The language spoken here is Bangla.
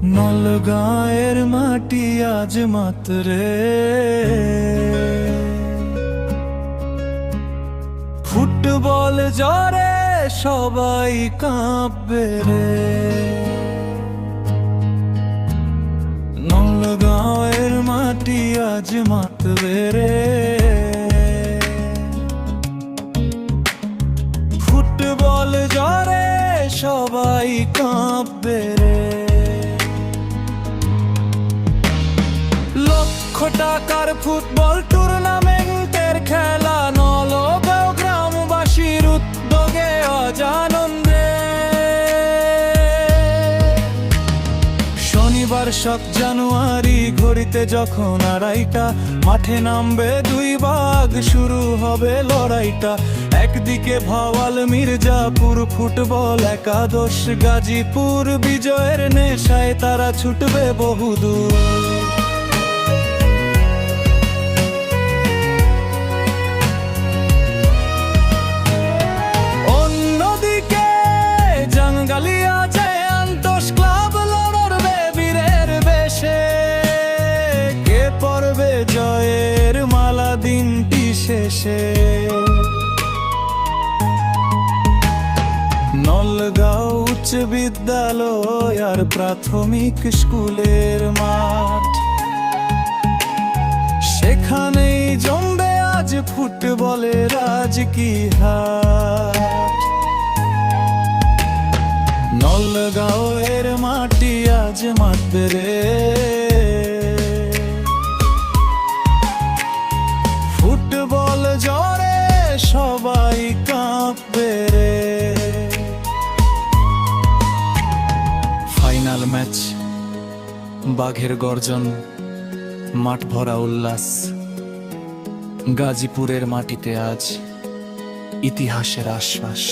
নলগাঁয়ের মাটি আজ মাতরে, ফুটবল জ্বরে সবাই কাঁপবে রে। নলগাঁয়ের মাটি আজ মাতবে রে, ফুটবল জ্বরে সবাই কাঁপবে রে। লক্ষ টাকার ফুটবল টুর্নামেন্টের খেলা নলগাঁও গ্রামবাসীর উদ্যোগে আজ আনন্দে। শনিবার 7 জানুয়ারি ঘড়িতে যখন 2:30, মাঠে নামবে দুই বাঘ, শুরু হবে লড়াইটা। একদিকে ভাওয়াল মির্জাপুর ফুটবল একাদশ, গাজীপুর বিজয়ের নেশায় তারা ছুটবে বহুদূর। অন্যদিকে জাঙ্গালিয়া জায়ান্টস ক্লাব লড়বে বীরের বেশে, কে পড়বে জয়ের মালা দিনটি শেষে। নলগাঁও উচ্চ বিদ্যালয় আর প্রাথমিক স্কুলের মাঠ, সেখানেই জমবে আজ ফুটবলের আজ কি হাট। নলগাঁয়ের মাটি আজ মাতবে রে, ফুটবল জ্বরে সবাই কাঁপবে রে। ফাইনাল ম্যাচ, বাঘের গর্জন, মাঠ ভরা উল্লাস। গাজীপুরের মাটিতে আজ ইতিহাসের আশ্বাস।